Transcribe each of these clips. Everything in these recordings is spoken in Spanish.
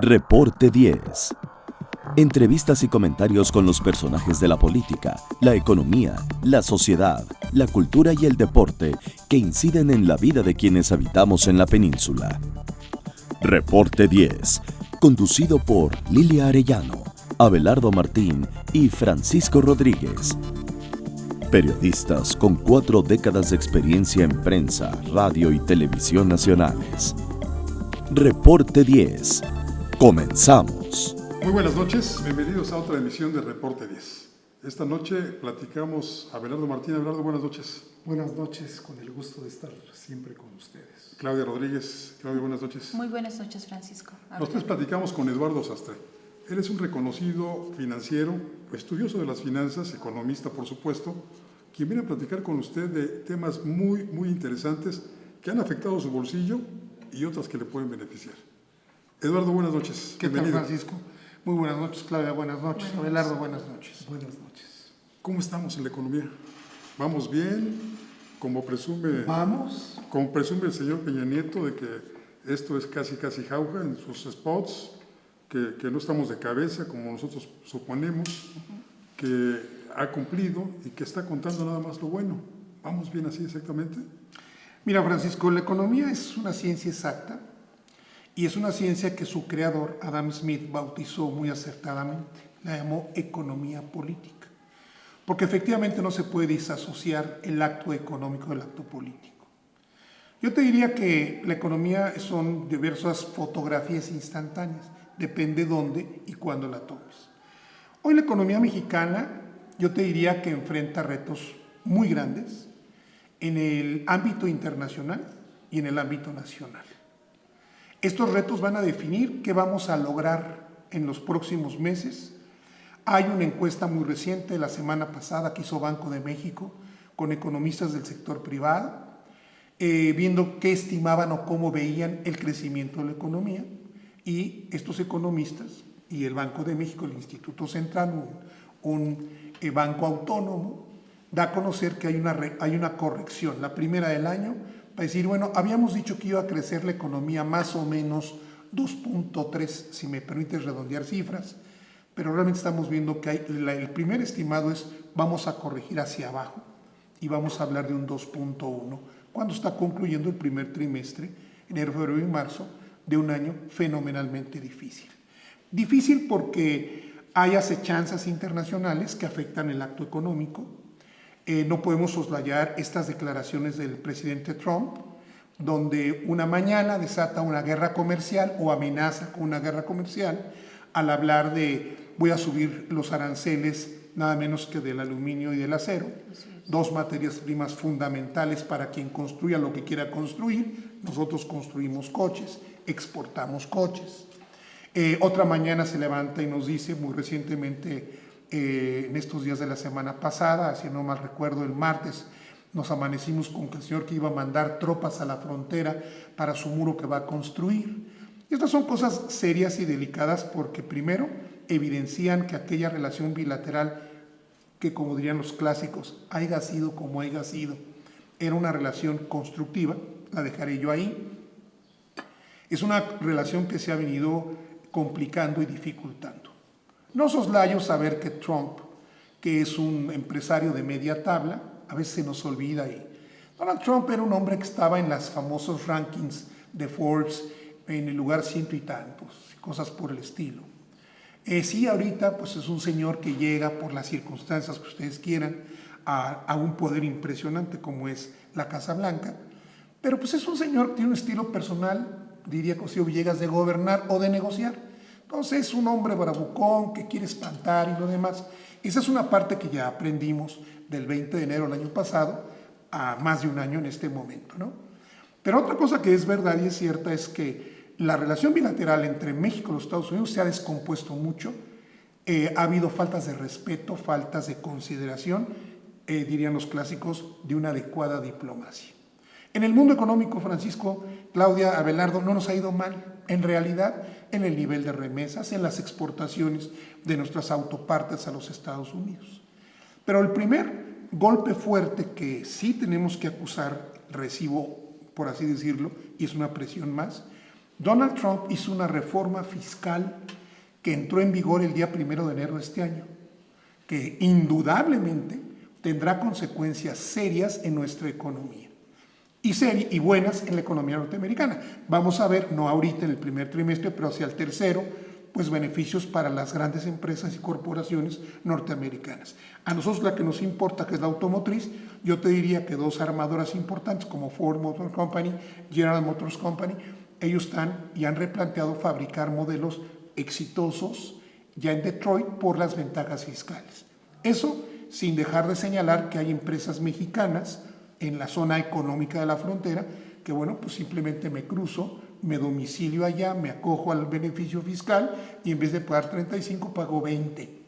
Reporte 10. Entrevistas y comentarios con los personajes de la política, la economía, la sociedad, la cultura y el deporte que inciden en la vida de quienes habitamos en la península. Reporte 10, conducido por Lilia Arellano, Abelardo Martín y Francisco Rodríguez. Periodistas con 4 décadas de experiencia en prensa, radio y televisión nacionales. Reporte 10. Comenzamos. Muy buenas noches, bienvenidos a otra emisión de Reporte 10. Esta noche platicamos a Abelardo Martín. Abelardo, buenas noches. Buenas noches, con el gusto de estar siempre con ustedes. Claudia Rodríguez. Claudia, buenas noches. Muy buenas noches, Francisco. Nosotros platicamos con Eduardo Sastre. Él es un reconocido financiero, estudioso de las finanzas, economista por supuesto, quien viene a platicar con usted de temas muy interesantes que han afectado su bolsillo y otras que le pueden beneficiar. Eduardo, buenas noches. ¿Qué tal, Francisco? Muy buenas noches, Claudia, buenas noches. Abelardo, buenas noches. Buenas noches. ¿Cómo estamos en la economía? ¿Vamos bien? Como presume el señor Peña Nieto de que esto es casi jauja en sus spots, que no estamos de cabeza como nosotros suponemos, que ha cumplido y que está contando nada más lo bueno. ¿Vamos bien así exactamente? Mira, Francisco, la economía es una ciencia exacta y es una ciencia que su creador, Adam Smith, bautizó muy acertadamente. La llamó economía política, porque efectivamente no se puede disasociar el acto económico del acto político. Yo te diría que la economía son diversas fotografías instantáneas, depende dónde y cuándo la tomes. Hoy la economía mexicana, yo te diría que enfrenta retos muy grandes en el ámbito internacional y en el ámbito nacional. Estos retos van a definir qué vamos a lograr en los próximos meses. Hay una encuesta muy reciente de la semana pasada que hizo Banco de México con economistas del sector privado, viendo qué estimaban o cómo veían el crecimiento de la economía. Y estos economistas y el Banco de México, el Instituto Central, un banco autónomo, da a conocer que hay una corrección, la primera del año, para decir, bueno, habíamos dicho que iba a crecer la economía más o menos 2.3, si me permites redondear cifras, pero realmente estamos viendo que el primer estimado es vamos a corregir hacia abajo y vamos a hablar de un 2.1 cuando está concluyendo el primer trimestre, enero, febrero y marzo, de un año fenomenalmente difícil. Difícil porque hay acechanzas internacionales que afectan el acto económico. No podemos soslayar estas declaraciones del presidente Trump, donde una mañana desata una guerra comercial o amenaza con una guerra comercial al hablar de voy a subir los aranceles nada menos que del aluminio y del acero, dos materias primas fundamentales para quien construya lo que quiera construir. Nosotros construimos coches, exportamos coches. Otra mañana se levanta y nos dice, muy recientemente, en estos días de la semana pasada, si no mal recuerdo, el martes, nos amanecimos con que el señor que iba a mandar tropas a la frontera para su muro que va a construir. Y estas son cosas serias y delicadas porque primero evidencian que aquella relación bilateral que, como dirían los clásicos, haya sido como haya sido, era una relación constructiva, la dejaré yo ahí. Es una relación que se ha venido complicando y dificultando. No soslayo saber que Trump, que es un empresario de media tabla, a veces se nos olvida ahí. Donald Trump era un hombre que estaba en los famosos rankings de Forbes en el lugar ciento y tantos, cosas por el estilo. Sí, ahorita pues es un señor que llega por las circunstancias que ustedes quieran a un poder impresionante como es la Casa Blanca, pero pues es un señor que tiene un estilo personal, diría Cosío Villegas, de gobernar o de negociar. Entonces es un hombre bravucón que quiere espantar y lo demás. Esa es una parte que ya aprendimos del 20 de enero del año pasado a más de un año en este momento, ¿no? Pero otra cosa que es verdad y es cierta es que la relación bilateral entre México y los Estados Unidos se ha descompuesto mucho. Ha habido faltas de respeto, faltas de consideración, dirían los clásicos, de una adecuada diplomacia. En el mundo económico, Francisco, Claudia, Abelardo, no nos ha ido mal. En realidad, en el nivel de remesas, en las exportaciones de nuestras autopartes a los Estados Unidos. Pero el primer golpe fuerte que sí tenemos que acusar, recibo, por así decirlo, y es una presión más. Donald Trump hizo una reforma fiscal que entró en vigor el día 1 de enero de este año, que indudablemente tendrá consecuencias serias en nuestra economía y buenas en la economía norteamericana. Vamos a ver, no ahorita en el primer trimestre, pero hacia el tercero, pues beneficios para las grandes empresas y corporaciones norteamericanas. A nosotros la que nos importa, que es la automotriz, yo te diría que dos armadoras importantes como Ford Motor Company, General Motors Company, ellos están y han replanteado fabricar modelos exitosos ya en Detroit por las ventajas fiscales. Eso sin dejar de señalar que hay empresas mexicanas en la zona económica de la frontera que, bueno, pues simplemente me cruzo, me domicilio allá, me acojo al beneficio fiscal y en vez de pagar 35 pago 20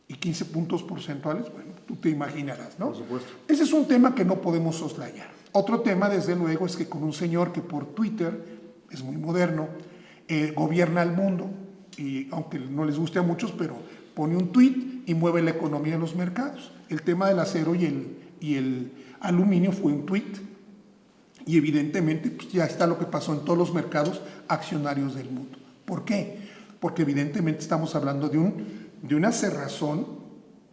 y 15 puntos porcentuales, bueno, tú te imaginarás, ¿no? Por supuesto. Ese es un tema que no podemos soslayar. Otro tema, desde luego, es que con un señor que por Twitter, es muy moderno, gobierna el mundo, y aunque no les guste a muchos, pero pone un tweet y mueve la economía de los mercados. El tema del acero y el aluminio fue un tweet, y evidentemente pues ya está lo que pasó en todos los mercados accionarios del mundo. ¿Por qué? Porque evidentemente estamos hablando de una cerrazón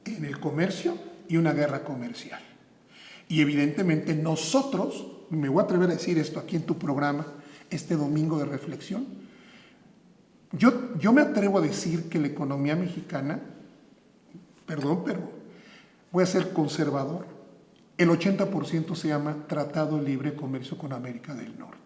en el comercio y una guerra comercial. Y evidentemente nosotros, me voy a atrever a decir esto aquí en tu programa, este domingo de reflexión, yo me atrevo a decir que la economía mexicana, perdón, pero voy a ser conservador, el 80% se llama Tratado de Libre Comercio con América del Norte.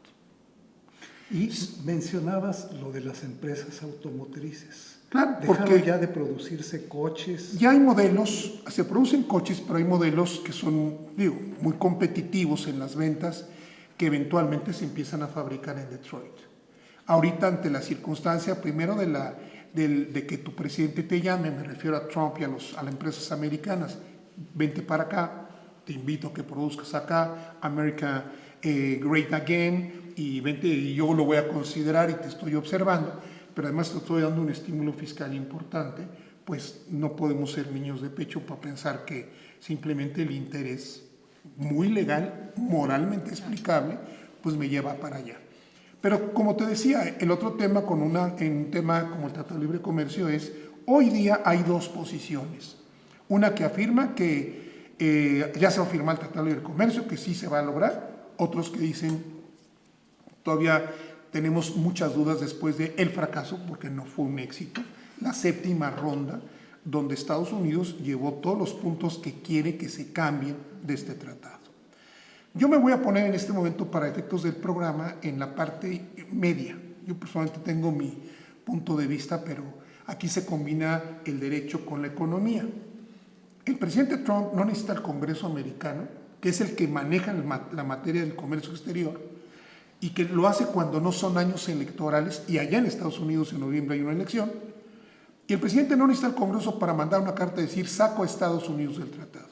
Y mencionabas lo de las empresas automotrices. Claro, ¿Dejaron porque ya de producirse coches? ya hay modelos, se producen coches, pero hay modelos que son, digo, muy competitivos en las ventas, que eventualmente se empiezan a fabricar en Detroit. Ahorita, ante la circunstancia, primero de que tu presidente te llame, me refiero a Trump y a las empresas americanas, vente para acá, te invito a que produzcas acá, America Great Again, y vente, y yo lo voy a considerar y te estoy observando, pero además te estoy dando un estímulo fiscal importante, pues no podemos ser niños de pecho para pensar que simplemente el interés muy legal, moralmente explicable, pues me lleva para allá. Pero como te decía, el otro tema en un tema como el Tratado de Libre Comercio es, hoy día hay dos posiciones. Una que afirma que ya se va a firmar el Tratado de Libre Comercio, que sí se va a lograr. Otros que dicen, todavía tenemos muchas dudas después del fracaso, porque no fue un éxito, la séptima ronda, donde Estados Unidos llevó todos los puntos que quiere que se cambien de este tratado. Yo me voy a poner en este momento, para efectos del programa, en la parte media. Yo personalmente tengo mi punto de vista, pero aquí se combina el derecho con la economía. El presidente Trump no necesita el Congreso americano, que es el que maneja la materia del comercio exterior, y que lo hace cuando no son años electorales, y allá en Estados Unidos en noviembre hay una elección, y el presidente no necesita el Congreso para mandar una carta y decir, saco a Estados Unidos del tratado.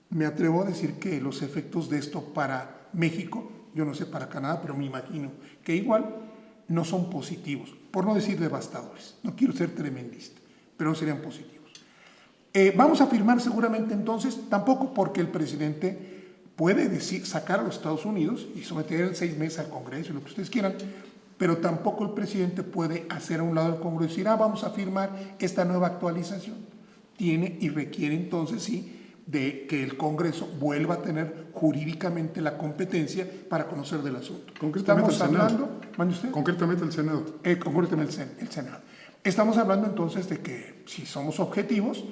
Me atrevo a decir que los efectos de esto para México, yo no sé para Canadá, pero me imagino que igual no son positivos, por no decir devastadores. No quiero ser tremendista, pero no serían positivos. Vamos a firmar seguramente entonces, tampoco porque el presidente puede decir, sacar a los Estados Unidos y someter en 6 meses al Congreso y lo que ustedes quieran, pero tampoco el presidente puede hacer a un lado del Congreso y decir, vamos a firmar esta nueva actualización. Tiene y requiere entonces, sí, de que el Congreso vuelva a tener jurídicamente la competencia para conocer del asunto. Concretamente Estamos hablando, ¿mande usted? Concretamente el Senado. Concretamente el Senado. Estamos hablando entonces de que si somos objetivos,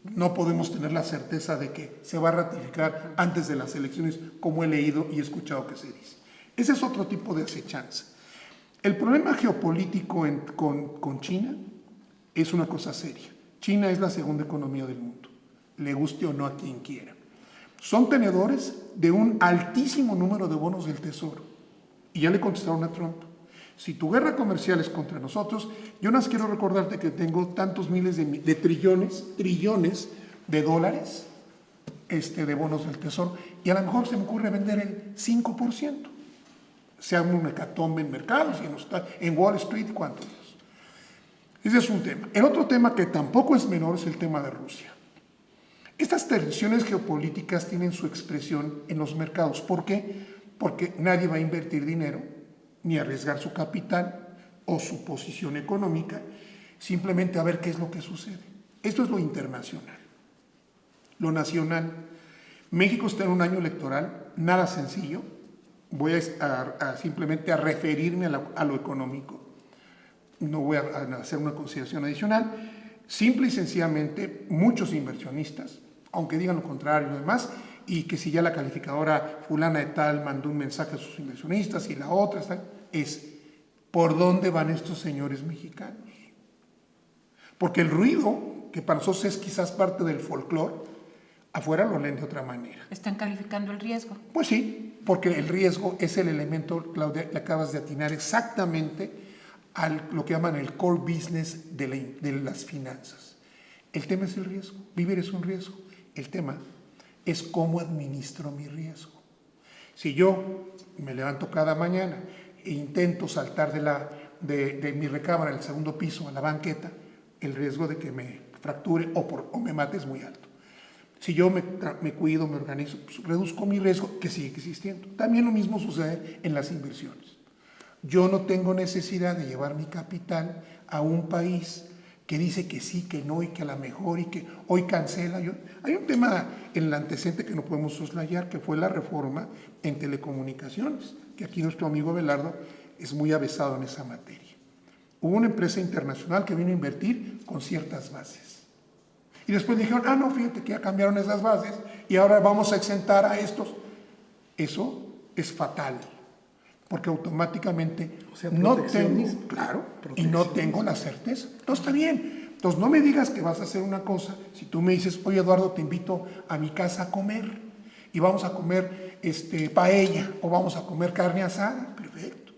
no podemos tener la certeza de que se va a ratificar antes de las elecciones, como he leído y he escuchado que se dice. Ese es otro tipo de acechanza. El problema geopolítico con China es una cosa seria. China es la segunda economía del mundo, le guste o no a quien quiera. Son tenedores de un altísimo número de bonos del Tesoro. Y ya le contestaron a Trump. Si tu guerra comercial es contra nosotros, yo nada más quiero recordarte que tengo tantos miles de trillones de dólares de bonos del Tesoro, y a lo mejor se me ocurre vender el 5%. Se haga un hecatombe en mercados y en Wall Street, ¿cuántos? Ese es un tema. El otro tema que tampoco es menor es el tema de Rusia. Estas tensiones geopolíticas tienen su expresión en los mercados. ¿Por qué? Porque nadie va a invertir dinero ni arriesgar su capital o su posición económica simplemente a ver qué es lo que sucede. Esto es lo internacional. Lo nacional. México está en un año electoral, nada sencillo. Voy simplemente a referirme a lo económico. No voy a hacer una consideración adicional. Simple y sencillamente, muchos inversionistas, aunque digan lo contrario y lo demás, y que si ya la calificadora fulana de tal mandó un mensaje a sus inversionistas y la otra es ¿por dónde van estos señores mexicanos? Porque el ruido, que para nosotros es quizás parte del folclore, afuera lo leen de otra manera. ¿Están calificando el riesgo? Pues sí, porque el riesgo es el elemento, Claudia, le acabas de atinar exactamente a lo que llaman el core business de las finanzas. El tema es el riesgo, vivir es un riesgo. El tema es cómo administro mi riesgo. Si yo me levanto cada mañana e intento saltar de mi recámara al segundo piso a la banqueta, el riesgo de que me fracture o me mate es muy alto. Si yo me cuido, me organizo, pues reduzco mi riesgo, que sigue existiendo. También lo mismo sucede en las inversiones. Yo no tengo necesidad de llevar mi capital a un país que dice que sí, que no, y que a lo mejor, y que hoy cancela. Hay un tema en el antecedente que no podemos soslayar, que fue la reforma en telecomunicaciones, que aquí nuestro amigo Belardo es muy avesado en esa materia. Hubo una empresa internacional que vino a invertir con ciertas bases. Y después dijeron, no, fíjate que ya cambiaron esas bases y ahora vamos a exentar a estos. Eso es fatal, porque automáticamente no tengo, claro, y no tengo la certeza. Entonces está bien. Entonces no me digas que vas a hacer una cosa. Si tú me dices, oye Eduardo, te invito a mi casa a comer y vamos a comer paella o vamos a comer carne asada, perfecto.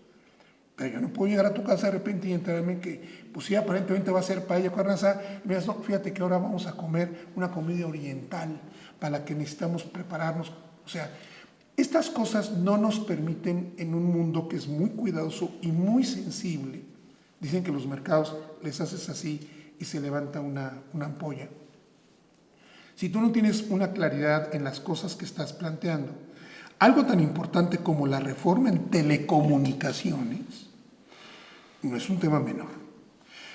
Pero yo no puedo llegar a tu casa de repente y enterarme que, pues sí, aparentemente va a ser paella o carne asada. Y me dices, no, fíjate que ahora vamos a comer una comida oriental para la que necesitamos prepararnos. O sea, estas cosas no nos permiten en un mundo que es muy cuidadoso y muy sensible. Dicen que los mercados les haces así y se levanta una ampolla. Si tú no tienes una claridad en las cosas que estás planteando, algo tan importante como la reforma en telecomunicaciones no es un tema menor.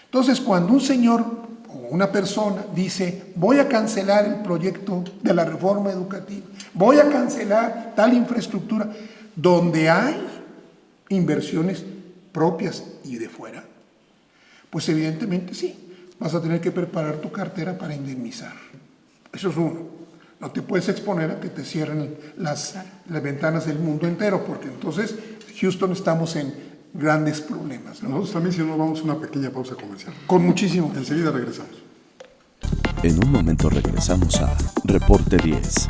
Entonces, cuando un señor o una persona dice, voy a cancelar el proyecto de la reforma educativa, voy a cancelar tal infraestructura, donde hay inversiones propias y de fuera, pues evidentemente sí, vas a tener que preparar tu cartera para indemnizar. Eso es uno. No te puedes exponer a que te cierren las ventanas del mundo entero, porque entonces Houston estamos en grandes problemas, ¿no? Nosotros también, si no, vamos a una pequeña pausa comercial. Con muchísimo. Enseguida regresamos. En un momento regresamos a Reporte 10.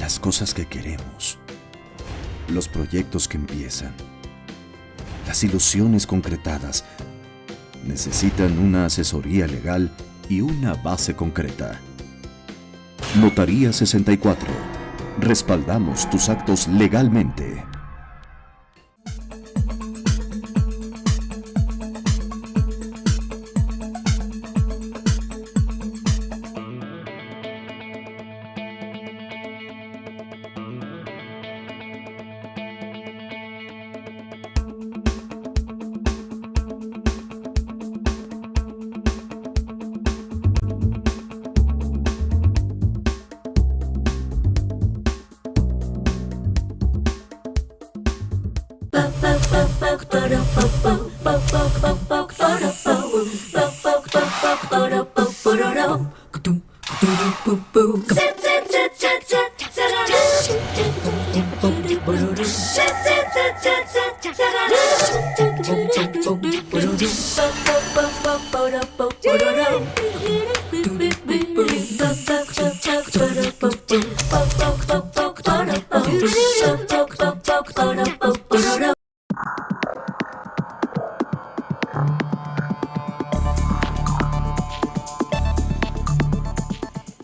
Las cosas que queremos, los proyectos que empiezan, las ilusiones concretadas, necesitan una asesoría legal y una base concreta. Notaría 64. Respaldamos tus actos legalmente.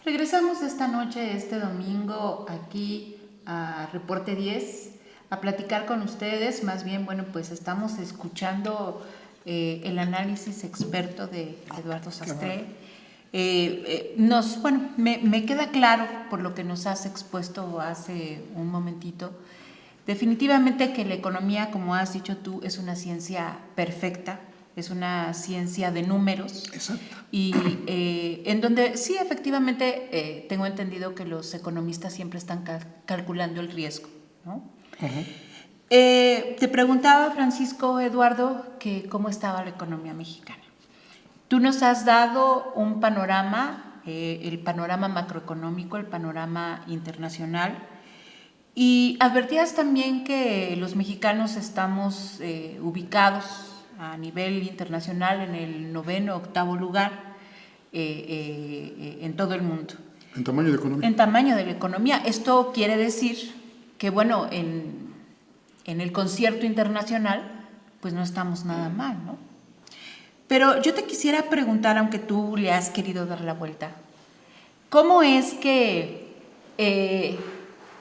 Regresamos esta noche, este domingo, aquí a Reporte 10, a platicar con ustedes. Más bien, bueno, pues estamos escuchando el análisis experto de Eduardo Sastre. Me queda claro por lo que nos has expuesto hace un momentito, definitivamente que la economía, como has dicho tú, es una ciencia perfecta, es una ciencia de números. Exacto. Y en donde sí, efectivamente, tengo entendido que los economistas siempre están calculando el riesgo, ¿no? Uh-huh. Te preguntaba, Francisco Eduardo, que cómo estaba la economía mexicana. Tú nos has dado un panorama, el panorama macroeconómico, el panorama internacional, y advertías también que los mexicanos estamos ubicados a nivel internacional en el 9º, 8º lugar en todo el mundo. En tamaño de economía. En tamaño de la economía. Esto quiere decir que, bueno, en el concierto internacional, pues no estamos nada mal, ¿no? Pero yo te quisiera preguntar, aunque tú le has querido dar la vuelta, ¿cómo es que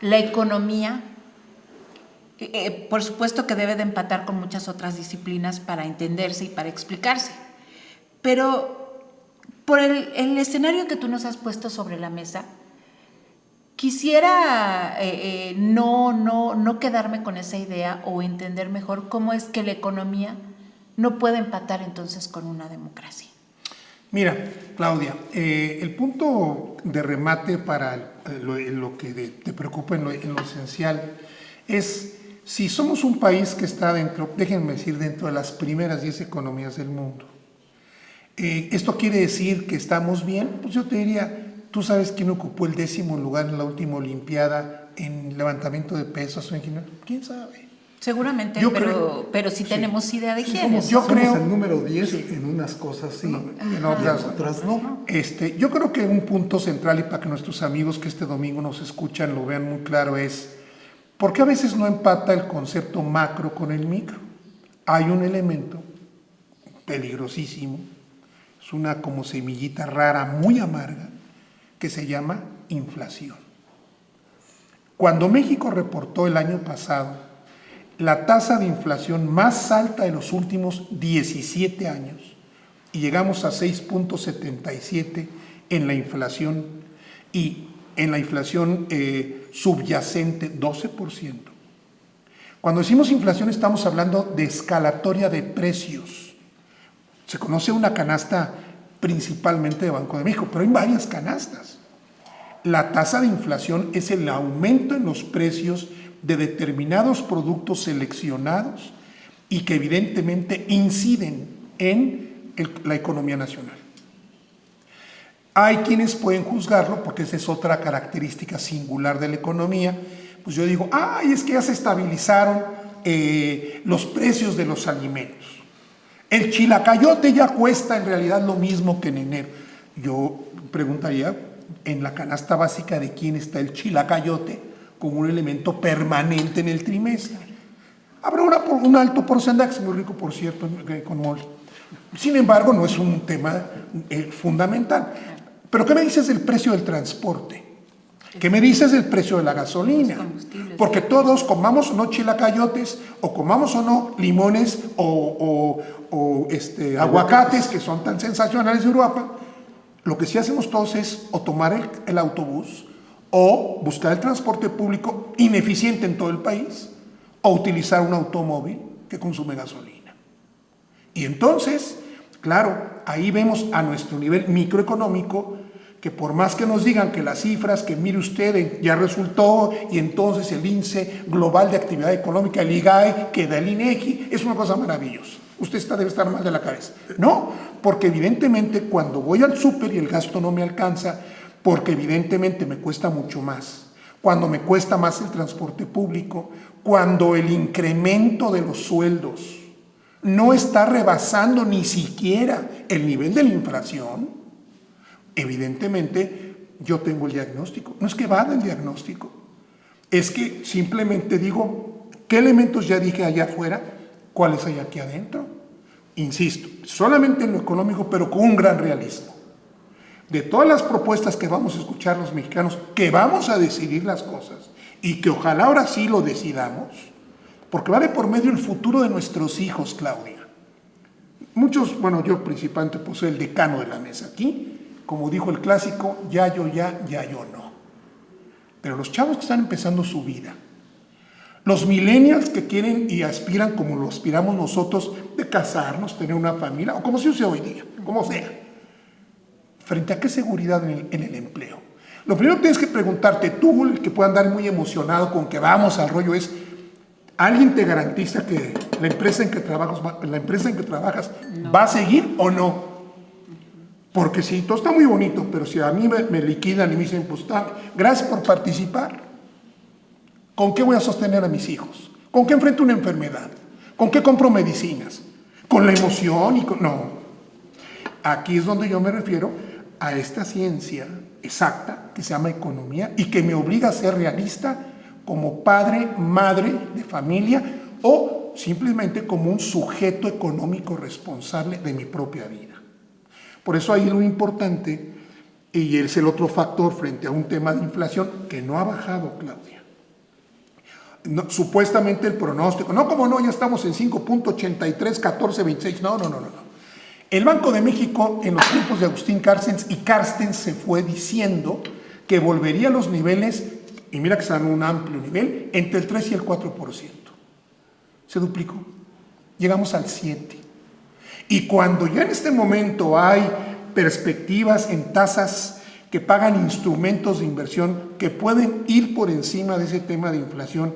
la economía, por supuesto que debe de empatar con muchas otras disciplinas para entenderse y para explicarse, pero por el escenario que tú nos has puesto sobre la mesa, quisiera no quedarme con esa idea o entender mejor cómo es que la economía no puede empatar entonces con una democracia. Mira, Claudia, el punto de remate para lo que te preocupa en lo esencial es si somos un país que está dentro, déjenme decir, dentro de las primeras 10 economías del mundo. ¿Esto quiere decir que estamos bien? Pues yo te diría, ¿tú sabes quién ocupó el 10º lugar en la última Olimpiada en levantamiento de pesas o en gimnasia? ¿Quién sabe? Seguramente, pero sí tenemos idea de quién es. Somos el número 10 en unas cosas sí, en otras no. Yo creo que un punto central, y para que nuestros amigos que este domingo nos escuchan lo vean muy claro, es ¿por qué a veces no empata el concepto macro con el micro? Hay un elemento peligrosísimo, es una como semillita rara, muy amarga, que se llama inflación. Cuando México reportó el año pasado la tasa de inflación más alta de los últimos 17 años, y llegamos a 6.77 en la inflación, y en la inflación subyacente 12%. Cuando decimos inflación estamos hablando de escalatoria de precios. Se conoce una canasta principalmente de Banco de México, pero hay varias canastas. La tasa de inflación es el aumento en los precios de determinados productos seleccionados y que evidentemente inciden en la economía nacional. Hay quienes pueden juzgarlo, porque esa es otra característica singular de la economía, pues yo digo, es que ya se estabilizaron los precios de los alimentos. El chilacayote ya cuesta en realidad lo mismo que en enero. Yo preguntaría, en la canasta básica de quién está el chilacayote como un elemento permanente en el trimestre. Habrá un alto porcentaje, muy rico por cierto, con mole. Sin embargo, no es un tema fundamental. Pero ¿qué me dices del precio del transporte? ¿Qué me dices del precio de la gasolina? Porque todos comamos o no chilacayotes, o comamos o no limones o aguacates, que son tan sensacionales de Europa, lo que sí hacemos todos es o tomar el autobús, o buscar el transporte público ineficiente en todo el país, o utilizar un automóvil que consume gasolina. Y entonces, claro, ahí vemos a nuestro nivel microeconómico que por más que nos digan que las cifras, que mire usted, ya resultó, y entonces el índice global de actividad económica, el IGAE, que da el INEGI, es una cosa maravillosa. Usted debe estar mal de la cabeza. No, porque evidentemente cuando voy al súper y el gasto no me alcanza, porque evidentemente me cuesta mucho más, cuando me cuesta más el transporte público, cuando el incremento de los sueldos no está rebasando ni siquiera el nivel de la inflación, evidentemente yo tengo el diagnóstico. No es que va del diagnóstico, es que simplemente digo, ¿qué elementos ya dije allá afuera? ¿Cuáles hay aquí adentro? Insisto, solamente en lo económico, pero con un gran realismo. De todas las propuestas que vamos a escuchar los mexicanos, que vamos a decidir las cosas y que ojalá ahora sí lo decidamos, porque vale por medio el futuro de nuestros hijos, Claudia. Muchos, bueno, yo principalmente pues soy el decano de la mesa aquí, como dijo el clásico, ya yo no. Pero los chavos que están empezando su vida, los millennials que quieren y aspiran como lo aspiramos nosotros, de casarnos, tener una familia, o como se use hoy día, como sea, ¿frente a qué seguridad en el empleo? Lo primero que tienes que preguntarte tú, el que pueda andar muy emocionado con que vamos al rollo, es, ¿alguien te garantiza que la empresa en que trabajas no va a seguir o no? Porque si todo está muy bonito, pero si a mí me liquidan y me dicen, pues gracias por participar, ¿con qué voy a sostener a mis hijos? ¿Con qué enfrento una enfermedad? ¿Con qué compro medicinas? ¿Con la emoción? No. Aquí es donde yo me refiero a esta ciencia exacta que se llama economía y que me obliga a ser realista como padre, madre de familia o simplemente como un sujeto económico responsable de mi propia vida. Por eso ahí lo importante, y es el otro factor frente a un tema de inflación que no ha bajado, Claudia. No, supuestamente el pronóstico, no, como no, ya estamos en 5.83, 14, 26, no. El Banco de México en los tiempos de Agustín Carstens se fue diciendo que volvería a los niveles, y mira que están en un amplio nivel, entre el 3 y el 4%. Se duplicó. Llegamos al 7%. Y cuando ya en este momento hay perspectivas en tasas que pagan instrumentos de inversión que pueden ir por encima de ese tema de inflación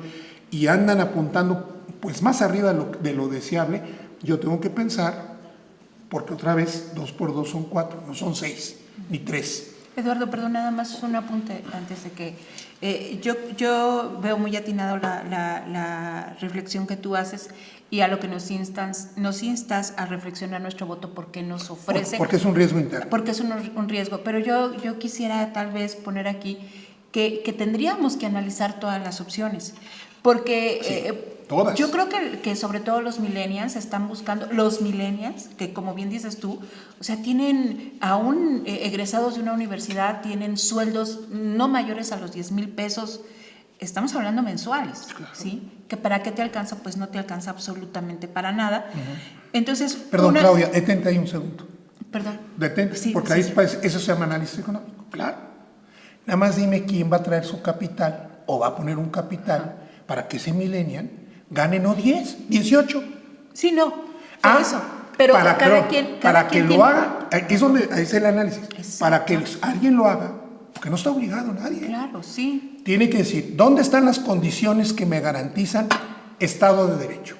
y andan apuntando pues más arriba de lo deseable, yo tengo que pensar, porque otra vez 2 por 2 son 4, no son 6 ni 3. Eduardo, perdón, nada más un apunte antes de que yo veo muy atinado la reflexión que tú haces y a lo que nos instas a reflexionar nuestro voto porque nos ofrece. Porque es un riesgo interno. Porque es un riesgo, pero yo quisiera tal vez poner aquí que tendríamos que analizar todas las opciones, porque todas. Yo creo que sobre todo los millennials están buscando, que como bien dices tú, o sea, tienen, aún egresados de una universidad, tienen sueldos no mayores a los 10,000 pesos, estamos hablando mensuales, claro. ¿Sí? Que para qué te alcanza, pues no te alcanza absolutamente para nada. Entonces, perdón, Claudia, detente ahí un segundo. Perdón. Detente, sí, porque sí. Eso se llama análisis económico, claro. Nada más dime quién va a traer su capital o va a poner un capital para que ese millennial gane no 10, 18. Sí, no, por eso. Pero cada quien lo haga, es donde es el análisis. Exacto. Para que alguien lo haga, porque no está obligado nadie. Claro, sí. Tiene que decir, ¿dónde están las condiciones que me garantizan Estado de Derecho?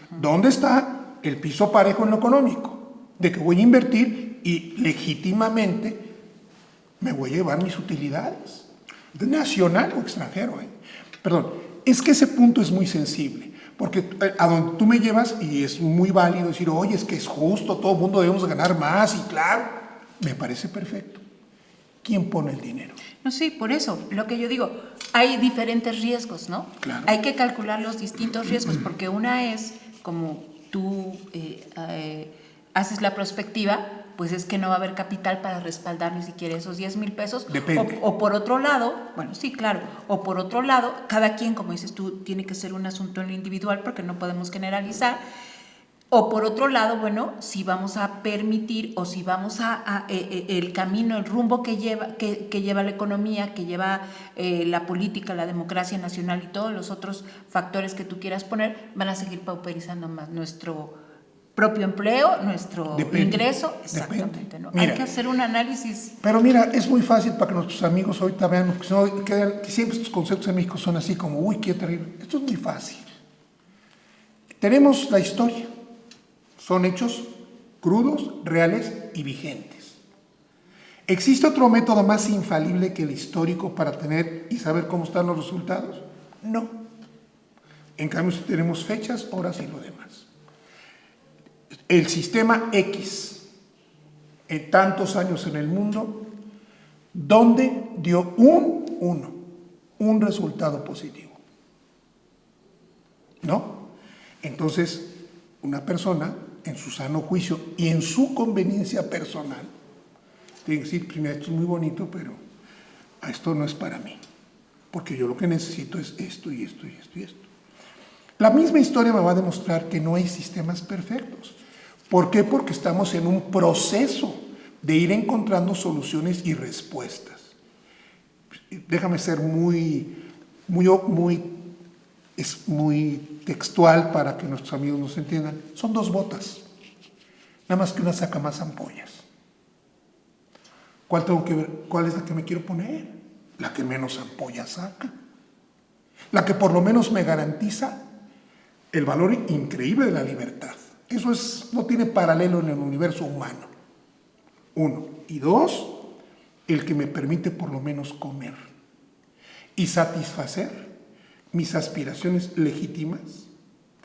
¿Dónde está el piso parejo en lo económico? De que voy a invertir y legítimamente me voy a llevar mis utilidades, nacional o extranjero. Perdón, es que ese punto es muy sensible, porque a donde tú me llevas, y es muy válido decir, oye, es que es justo, todo el mundo debemos ganar más, y claro, me parece perfecto. ¿Quién pone el dinero? No, sí, por eso, lo que yo digo, hay diferentes riesgos, ¿no? Claro. Hay que calcular los distintos riesgos, porque una es, como tú haces la prospectiva, pues es que no va a haber capital para respaldar ni siquiera esos 10,000 pesos. Depende. O por otro lado, bueno, sí, claro, o por otro lado, cada quien, como dices tú, tiene que ser un asunto en lo individual porque no podemos generalizar. O por otro lado, bueno, si vamos a permitir o si vamos el camino, el rumbo que lleva la economía, que lleva la política, la democracia nacional y todos los otros factores que tú quieras poner, van a seguir pauperizando más nuestro propio empleo, nuestro ingreso. Exactamente, ¿no? Mira, hay que hacer un análisis. Pero mira, es muy fácil para que nuestros amigos ahorita vean, que siempre estos conceptos en México son así como, uy, qué terrible. Esto es muy fácil. Tenemos la historia. Son hechos crudos, reales y vigentes. ¿Existe otro método más infalible que el histórico para tener y saber cómo están los resultados? No. En cambio, si tenemos fechas, horas y lo demás. El sistema X, en tantos años en el mundo, ¿dónde dio un resultado positivo? ¿No? Entonces, una persona en su sano juicio y en su conveniencia personal, tiene que decir, primero, esto es muy bonito, pero esto no es para mí, porque yo lo que necesito es esto y esto y esto y esto. La misma historia me va a demostrar que no hay sistemas perfectos. ¿Por qué? Porque estamos en un proceso de ir encontrando soluciones y respuestas. Déjame ser muy textual para que nuestros amigos nos entiendan. Son 2 botas, nada más que una saca más ampollas. ¿Cuál tengo que ver? ¿Cuál es la que me quiero poner? La que menos ampollas saca. La que por lo menos me garantiza el valor increíble de la libertad. Eso no tiene paralelo en el universo humano. 1. Y 2, el que me permite por lo menos comer y satisfacer mis aspiraciones legítimas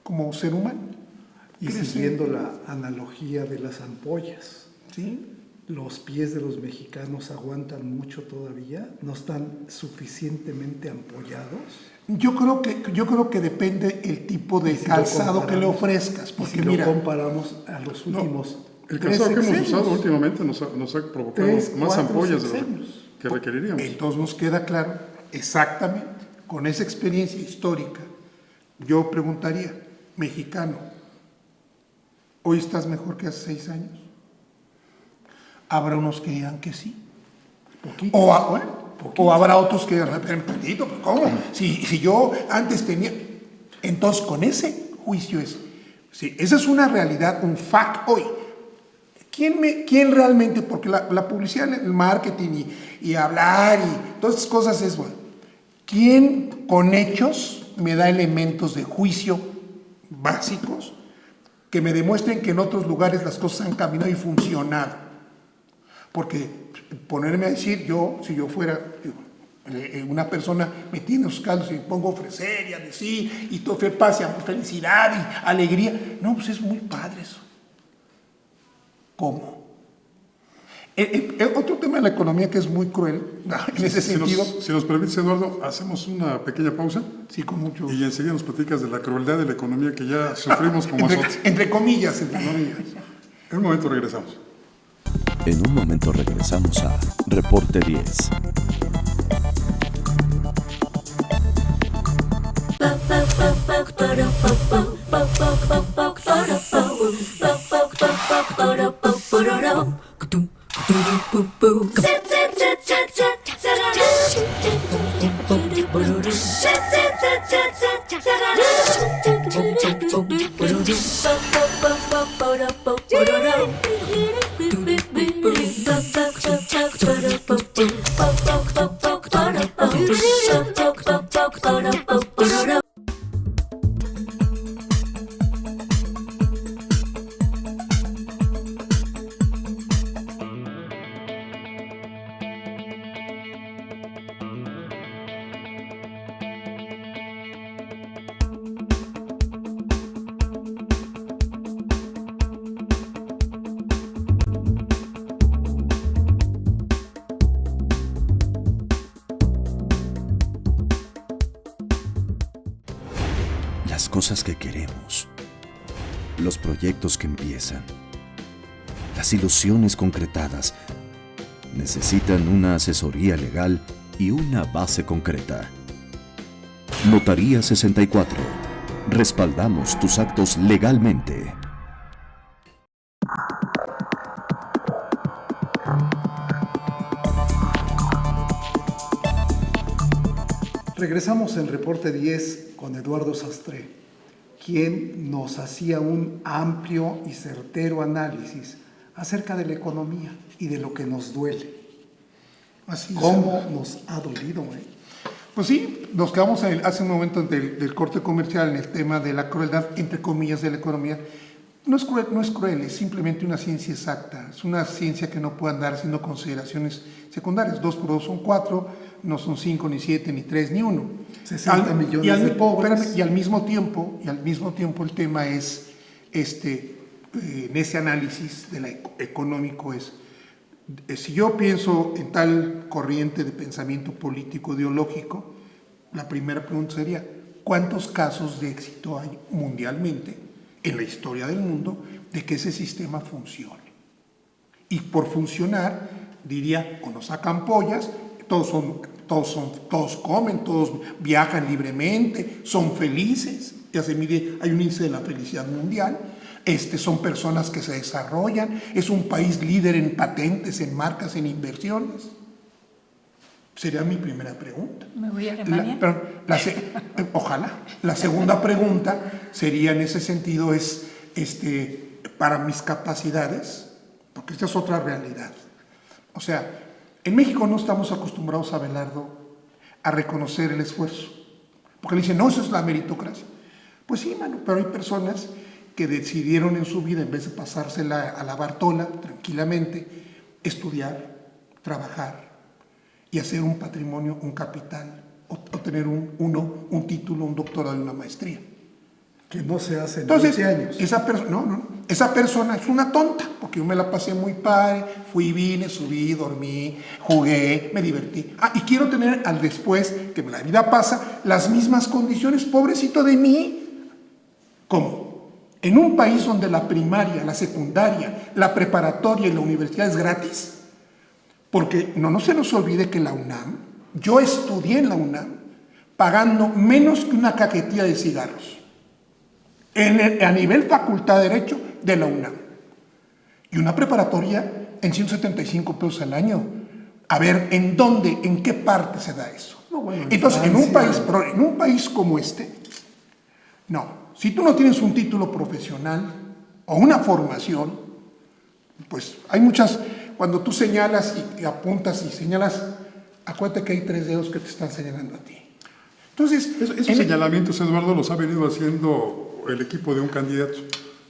como ser humano. Y siguiendo la analogía de las ampollas, ¿sí? Los pies de los mexicanos aguantan mucho todavía, no están suficientemente ampollados. Yo creo que depende el tipo de calzado que le ofrezcas, porque si mira, lo comparamos a los últimos el calzado que hemos usado últimamente nos ha provocado más ampollas de lo que requeriríamos. Entonces nos queda claro, exactamente, con esa experiencia histórica, yo preguntaría, mexicano, ¿hoy estás mejor que hace 6 años? Habrá unos que digan que sí. Poquito. O habrá otros que digan, poquito, ¿cómo? Si yo antes tenía... Entonces, con ese juicio sí, esa es una realidad, un fact hoy. ¿Quién realmente? Porque la publicidad, el marketing y hablar y todas estas cosas es bueno. ¿Quién con hechos me da elementos de juicio básicos que me demuestren que en otros lugares las cosas han caminado y funcionado? Porque ponerme a decir si yo fuera una persona metida en esos caldos y me pongo a ofrecer y a decir y todo fue paz y felicidad y alegría, no, pues es muy padre eso. ¿Cómo? Otro tema de la economía que es muy cruel en ese sentido. Si nos permites, Eduardo, hacemos una pequeña pausa. Sí, con mucho. Y enseguida nos platicas de la crueldad de la economía que ya sufrimos como azotes. Entre comillas. En un momento regresamos. En un momento regresamos a Reporte 10. Las cosas que queremos, los proyectos que empiezan, las ilusiones concretadas, necesitan una asesoría legal y una base concreta. Notaría 64. Respaldamos tus actos legalmente. Regresamos en Reporte 10 con Eduardo Sastre, quien nos hacía un amplio y certero análisis acerca de la economía y de lo que nos duele. Así ¿Cómo nos ha dolido? Pues sí, nos quedamos hace un momento del corte comercial en el tema de la crueldad, entre comillas, de la economía. No es cruel, es simplemente una ciencia exacta. Es una ciencia que no puede andar haciendo consideraciones secundarias. 2 por 2 son 4, no son 5, ni 7, ni 3, ni 1. 60 millones de pobres. Y al mismo tiempo el tema es, en ese análisis económico si yo pienso en tal corriente de pensamiento político ideológico, la primera pregunta sería, ¿cuántos casos de éxito hay mundialmente, en la historia del mundo, de que ese sistema funcione? Y por funcionar, diría, o nos sacan pollas, todos comen, todos viajan libremente, son felices, ya se mide, hay un índice de la felicidad mundial, son personas que se desarrollan, es un país líder en patentes, en marcas, en inversiones. Sería mi primera pregunta. ¿Me voy a Alemania? Ojalá. La segunda pregunta sería en ese sentido es, para mis capacidades, porque esta es otra realidad. O sea, en México no estamos acostumbrados, Abelardo, a reconocer el esfuerzo. Porque le dicen, no, eso es la meritocracia. Pues sí, mano, pero hay personas que decidieron en su vida, en vez de pasársela a la Bartola tranquilamente, estudiar, trabajar y hacer un patrimonio, un capital, o tener un título, un doctorado y una maestría. Que no se hace en Entonces, 20 años. Esa persona es una tonta, porque yo me la pasé muy padre, fui, vine, subí, dormí, jugué, me divertí. Y quiero tener al después, que la vida pasa, las mismas condiciones, pobrecito de mí. ¿Cómo? En un país donde la primaria, la secundaria, la preparatoria y la universidad es gratis, porque no se nos olvide que la UNAM, yo estudié en la UNAM pagando menos que una cajetilla de cigarros. A nivel facultad de Derecho de la UNAM. Y una preparatoria en 175 pesos al año. A ver, ¿en qué parte se da eso? No, bueno, entonces, en un país como este, no. Si tú no tienes un título profesional o una formación, pues hay muchas. Cuando tú señalas y apuntas y señalas, acuérdate que hay 3 dedos que te están señalando a ti. Entonces, esos señalamientos, Eduardo, los ha venido haciel equipo de un candidato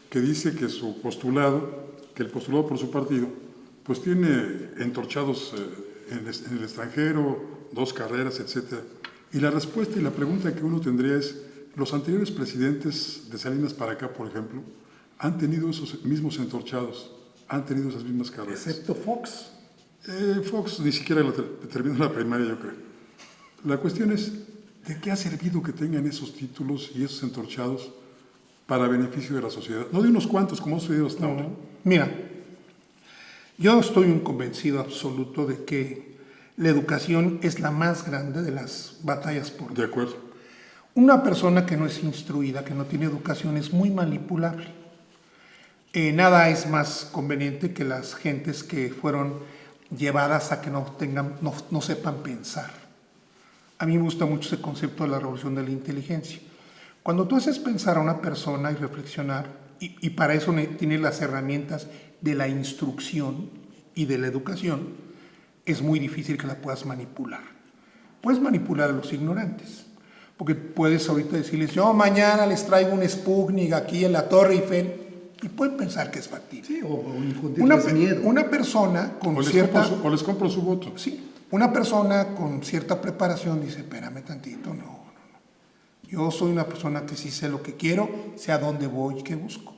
que dice que su postulado, que el postulado por su partido, pues tiene entorchados en el extranjero, 2 carreras, etc. Y la respuesta y la pregunta que uno tendría es, los anteriores presidentes de Salinas para acá, por ejemplo, han tenido esos mismos entorchados, han tenido esas mismas carreras. Excepto Fox. Fox ni siquiera terminó la primaria, yo creo. La cuestión es, ¿de qué ha servido que tengan esos títulos y esos entorchados para beneficio de la sociedad? No de unos cuantos, como ha sucedido hasta ahora. Mira, yo estoy un convencido absoluto de que la educación es la más grande de las batallas por... De acuerdo. Una persona que no es instruida, que no tiene educación, es muy manipulable. Nada es más conveniente que las gentes que fueron llevadas a que no sepan pensar. A mí me gusta mucho ese concepto de la revolución de la inteligencia. Cuando tú haces pensar a una persona y reflexionar, y para eso tienes las herramientas de la instrucción y de la educación, es muy difícil que la puedas manipular. Puedes manipular a los ignorantes, porque puedes ahorita decirles, yo mañana les traigo un Sputnik aquí en la Torre Eiffel, y pueden pensar que es factible. Sí, o infundirles miedo. Una persona con o les compro su voto. Sí, una persona con cierta preparación dice, espérame tantito, no. Yo soy una persona que sí sé lo que quiero, sé a dónde voy y qué busco.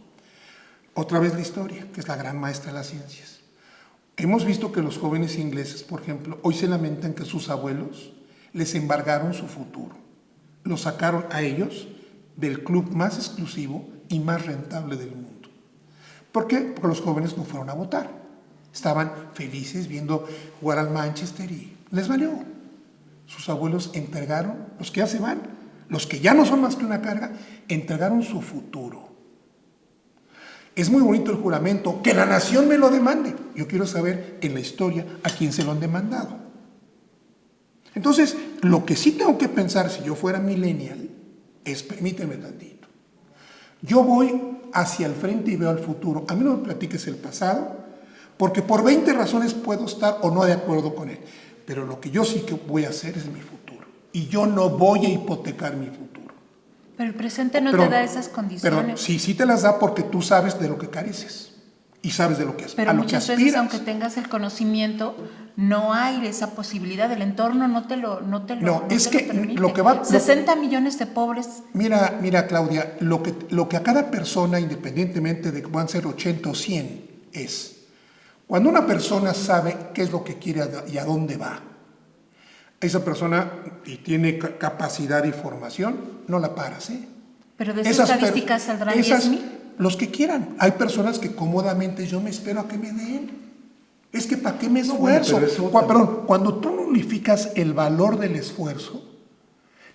Otra vez la historia, que es la gran maestra de las ciencias. Hemos visto que los jóvenes ingleses, por ejemplo, hoy se lamentan que sus abuelos les embargaron su futuro. Los sacaron a ellos del club más exclusivo y más rentable del mundo. ¿Por qué? Porque los jóvenes no fueron a votar. Estaban felices viendo jugar al Manchester y les valió. Sus abuelos entregaron, los que ya se van, los que ya no son más que una carga, entregaron su futuro. Es muy bonito el juramento, que la nación me lo demande. Yo quiero saber en la historia a quién se lo han demandado. Entonces, lo que sí tengo que pensar si yo fuera millennial es, permíteme tantito, yo voy hacia el frente y veo al futuro. A mí no me platiques el pasado, porque por 20 razones puedo estar o no de acuerdo con él. Pero lo que yo sí que voy a hacer es mi futuro. Y yo no voy a hipotecar mi futuro. Pero el presente no te da esas condiciones. Pero sí te las da porque tú sabes de lo que careces. Y sabes de lo que Pero muchas veces, aunque tengas el conocimiento, no hay esa posibilidad. El entorno no te lo permite. Lo que va... 60 millones de pobres. Mira, Claudia, lo que a cada persona, independientemente de que van a ser 80 o 100, es... Cuando una persona sabe qué es lo que quiere y a dónde va, esa persona y tiene capacidad y formación, no la paras, ¿eh? Pero de esas estadísticas saldrán 10,000. Los que quieran. Hay personas que cómodamente yo me espero a que me den. Es que ¿para qué me esfuerzo? Cuando tú nulificas el valor del esfuerzo,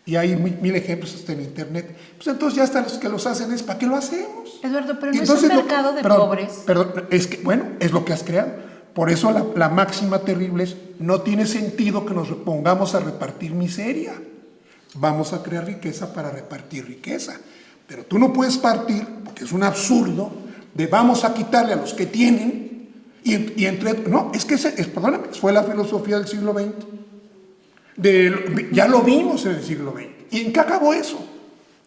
Y hay mil ejemplos hasta en internet. Pues entonces ya hasta los que los hacen es, ¿para qué lo hacemos? Eduardo, pero Y no es un entonces mercado de pobres. Perdón, es que, bueno, es lo que has creado. Por eso la máxima terrible es, no tiene sentido que nos pongamos a repartir miseria. Vamos a crear riqueza para repartir riqueza. Pero tú no puedes partir, porque es un absurdo, de vamos a quitarle a los que tienen y entre... No, es que perdóname, fue la filosofía del siglo XX. Ya lo vimos en el siglo XX. ¿Y en qué acabó eso?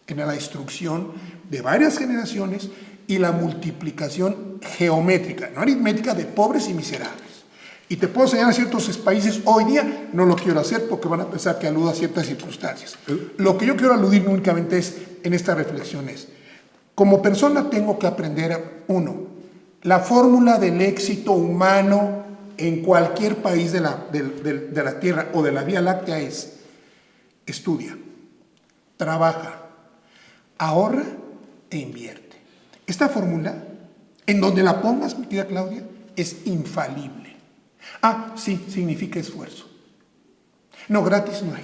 En la destrucción de varias generaciones y la multiplicación geométrica, no aritmética, de pobres y miserables. Y te puedo señalar ciertos países, hoy día no lo quiero hacer porque van a pensar que aludo a ciertas circunstancias. Lo que yo quiero aludir únicamente es, en esta reflexión es, como persona tengo que aprender, uno, la fórmula del éxito humano en cualquier país de la Tierra o de la Vía Láctea es, estudia, trabaja, ahorra e invierte. Esta fórmula, en donde la pongas, mi querida Claudia, es infalible. Ah, sí, significa esfuerzo. No, gratis no hay.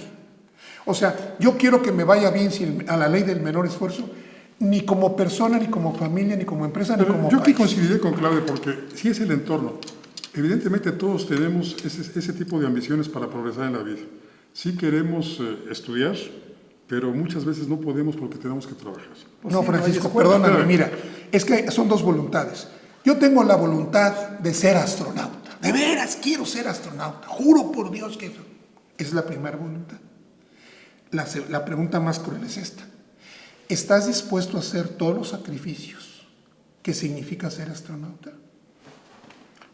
O sea, yo quiero que me vaya bien a la ley del menor esfuerzo, ni como persona, ni como familia, ni como empresa, ni como yo país. que coincidiré con Claudia, porque sí es el entorno. Evidentemente todos tenemos ese tipo de ambiciones para progresar en la vida. Sí queremos estudiar, pero muchas veces no podemos porque tenemos que trabajar. Pues no, Francisco, perdóname, mira, es que son dos voluntades. Yo tengo la voluntad de ser astronauta. De veras, quiero ser astronauta. Juro por Dios que eso es la primera voluntad. La pregunta más cruel es esta. ¿Estás dispuesto a hacer todos los sacrificios que significa ser astronauta?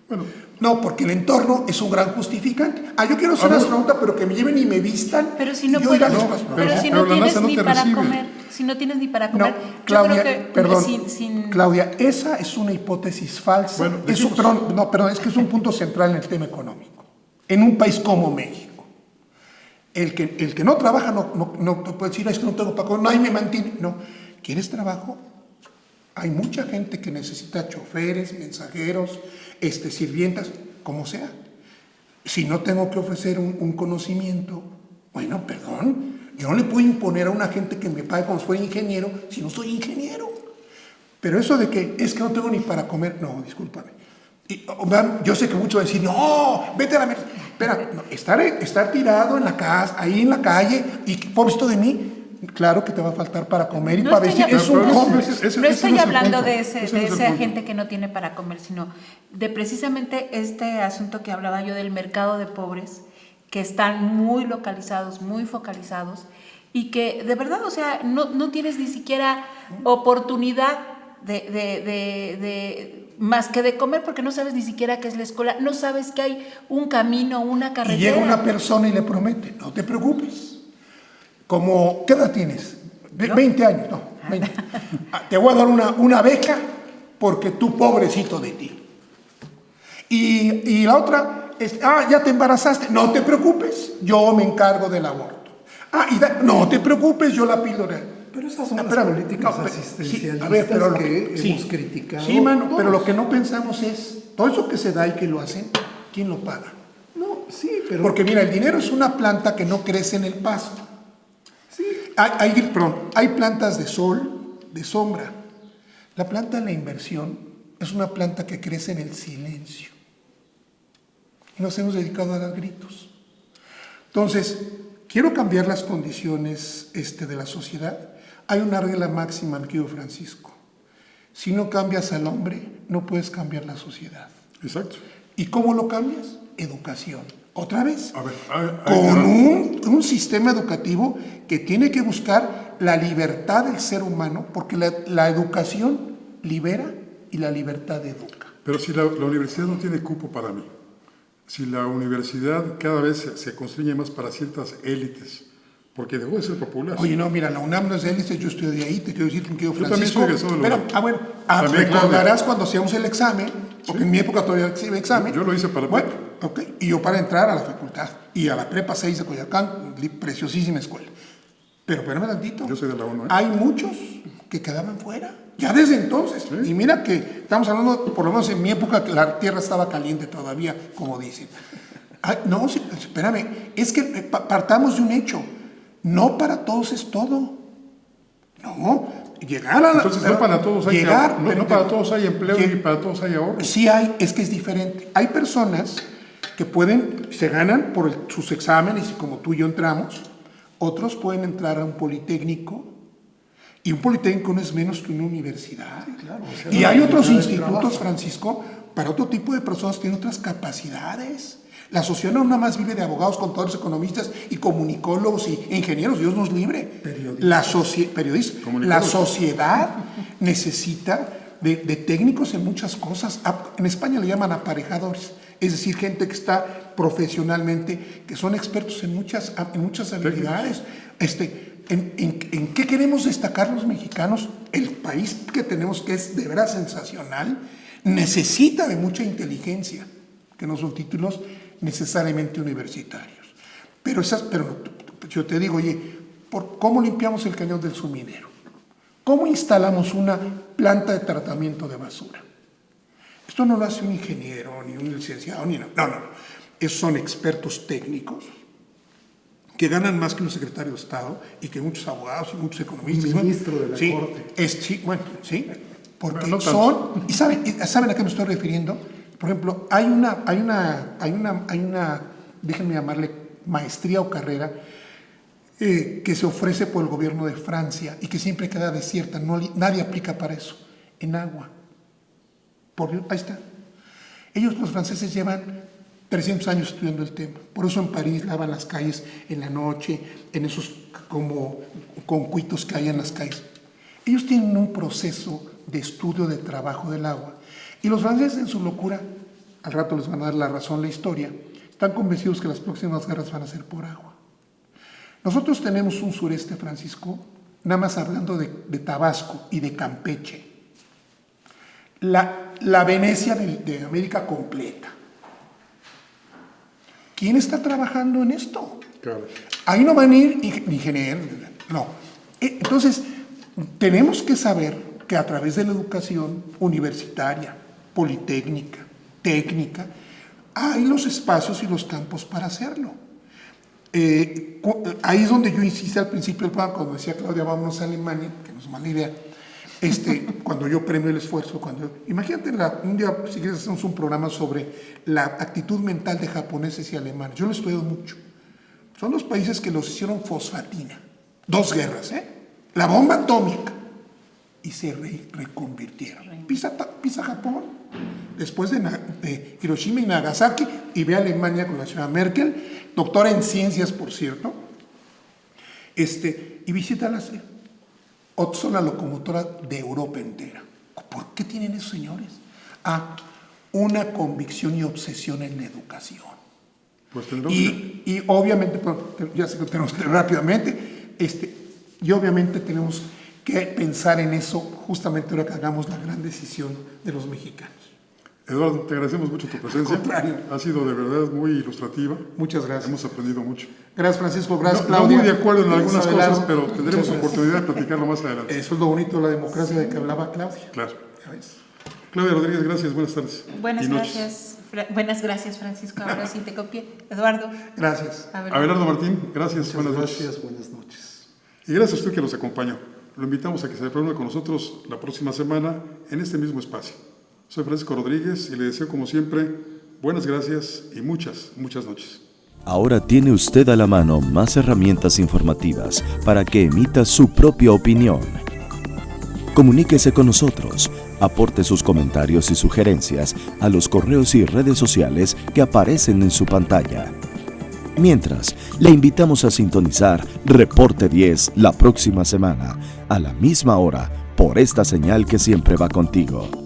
Bueno, no, porque el entorno es un gran justificante. Ah, yo quiero ser astronauta, pero que me lleven y me vistan. Pero si no puedes, pero si no tienes ni para comer, si no tienes ni para comer, no, Claudia, yo creo que perdón, sin... Claudia, esa es una hipótesis falsa. Bueno, perdón, es que es un punto central en el tema económico. En un país como México, el que no trabaja no puede decir, es que no tengo para comer, no, ahí me mantiene. No, ¿quieres trabajo? Hay mucha gente que necesita choferes, mensajeros, sirvientas, como sea. Si no tengo que ofrecer un conocimiento, bueno, perdón, yo no le puedo imponer a una gente que me pague como si fuera ingeniero si no soy ingeniero. Pero eso de que es que no tengo ni para comer, no, discúlpame. Yo sé que muchos van a decir, no, vete a la mesa. Espera, no, estar tirado en la casa, ahí en la calle, y pobrecito de mí, claro que te va a faltar para comer y para vestir. Es un no estoy hablando de esa gente que no tiene para comer, sino de precisamente este asunto que hablaba yo del mercado de pobres, que están muy localizados, muy focalizados, y que de verdad, o sea, no tienes ni siquiera oportunidad de más que de comer, porque no sabes ni siquiera qué es la escuela, no sabes que hay un camino, una carretera. Y llega una persona y le promete, no te preocupes. ¿Qué edad tienes? 20 años, no, 20. Te voy a dar una beca porque tú, pobrecito de ti. Y la otra, ya te embarazaste, no te preocupes, yo me encargo del aborto. No te preocupes, yo la píldora. Pero esas son las políticas asistencialistas que hemos criticado. Sí, mano, pero lo que no pensamos es, todo eso que se da y que lo hacen, ¿quién lo paga? No, sí, pero... Porque mira, el dinero es una planta que no crece en el pasto. Sí. Hay plantas de sol, de sombra. La planta de la inversión es una planta que crece en el silencio. Y nos hemos dedicado a dar gritos. Entonces, quiero cambiar las condiciones de la sociedad. Hay una regla máxima, mi querido Francisco. Si no cambias al hombre, no puedes cambiar la sociedad. Exacto. ¿Y cómo lo cambias? Educación. Otra vez. A ver, con un sistema educativo que tiene que buscar la libertad del ser humano, porque la educación libera y la libertad educa. Pero si la universidad no tiene cupo para mí, si la universidad cada vez se constriñe más para ciertas élites, porque dejó de ser popular. Oye, no, mira, la UNAM no es de élite, yo estudié ahí, te quiero decir, querido Francisco. Yo también soy egresado de la UNAM. Bueno, recordarás cuando hacíamos el examen, porque en mi época todavía hacía examen. Yo lo hice para bueno, ok, y yo para entrar a la facultad, y a la prepa 6 de Coyoacán, preciosísima escuela. Pero espérame tantito. Yo soy de la UNAM. Hay muchos que quedaban fuera, ya desde entonces. ¿Sí? Y mira que estamos hablando, por lo menos en mi época, que la tierra estaba caliente todavía, como dicen. No, espérame, es que partamos de un hecho. No para todos es todo. No, llegar a la... Entonces no para todos hay no para todos hay empleo y para todos hay ahorro. Sí hay, es que es diferente. Hay personas que se ganan por sus exámenes y como tú y yo entramos, otros pueden entrar a un politécnico y un politécnico no es menos que una universidad. Claro, y hay otros institutos, Francisco, para otro tipo de personas que tienen otras capacidades. La sociedad no nada más vive de abogados, contadores, economistas y comunicólogos y ingenieros, Dios nos libre. Periodistas. La sociedad necesita de técnicos en muchas cosas. En España le llaman aparejadores, es decir, gente que está profesionalmente, que son expertos en muchas habilidades. ¿En qué queremos destacar los mexicanos? El país que tenemos, que es de veras sensacional, necesita de mucha inteligencia, que no son títulos necesariamente universitarios. Pero yo te digo, oye, ¿cómo limpiamos el cañón del Suminero? ¿Cómo instalamos una planta de tratamiento de basura? Esto no lo hace un ingeniero, ni un licenciado, ni no. Son expertos técnicos que ganan más que un secretario de Estado y que muchos abogados y muchos economistas. Un ministro de la Corte. Sí, porque son... ¿Y saben a qué me estoy refiriendo? Por ejemplo, hay una, déjenme llamarle maestría o carrera, que se ofrece por el gobierno de Francia y que siempre queda desierta, nadie aplica para eso, en agua. Ahí está. Los franceses, llevan 300 años estudiando el tema. Por eso en París lavan las calles en la noche, en esos como concuitos que hay en las calles. Ellos tienen un proceso de estudio, de trabajo del agua. Y los franceses, en su locura, al rato les van a dar la razón la historia, están convencidos que las próximas guerras van a ser por agua. Nosotros tenemos un sureste, Francisco, nada más hablando de Tabasco y de Campeche, la Venecia de América completa. ¿Quién está trabajando en esto? Claro. Ahí no van a ir ingenieros, no. Entonces, tenemos que saber que a través de la educación universitaria, politécnica, técnica, hay los espacios y los campos para hacerlo. Ahí es donde yo insistí al principio del programa, cuando decía Claudia, vámonos a Alemania, que no es mala idea, cuando yo premio el esfuerzo, imagínate, un día, si quieres, hacemos un programa sobre la actitud mental de japoneses y alemanes. Yo lo he estudiado mucho. Son dos países que los hicieron fosfatina. 2 guerras, la bomba atómica. Y se reconvirtieron. Pisa Japón, después de Hiroshima y Nagasaki, y ve a Alemania con la señora Merkel, doctora en ciencias, por cierto, y visita son la locomotora de Europa entera. ¿Por qué tienen esos señores? Una convicción y obsesión en la educación. Pues y obviamente, ya sé que tenemos que ir rápidamente, y obviamente tenemos que pensar en eso justamente ahora que hagamos la gran decisión de los mexicanos. Eduardo, te agradecemos mucho tu presencia. Al contrario. Ha sido de verdad muy ilustrativa. Muchas gracias. Hemos aprendido mucho. Gracias, Francisco. Gracias, Claudia. No muy de acuerdo en algunas Abelardo. cosas, pero tendremos oportunidad de platicarlo más adelante. Eso es lo bonito de la democracia de que hablaba Claudia. Claro. Claudia Rodríguez, gracias. Buenas tardes. Buenas gracias, Francisco. Ahora sí te copié. Eduardo. Gracias. Abelardo Martín, gracias. Muchas buenas gracias. noches. Buenas noches. Y gracias a usted que nos acompañó. Lo invitamos a que se reúna con nosotros la próxima semana en este mismo espacio. Soy Francisco Rodríguez y le deseo, como siempre, buenas gracias y muchas noches. Ahora tiene usted a la mano más herramientas informativas para que emita su propia opinión. Comuníquese con nosotros, aporte sus comentarios y sugerencias a los correos y redes sociales que aparecen en su pantalla. Mientras, le invitamos a sintonizar Reporte 10 la próxima semana, a la misma hora, por esta señal que siempre va contigo.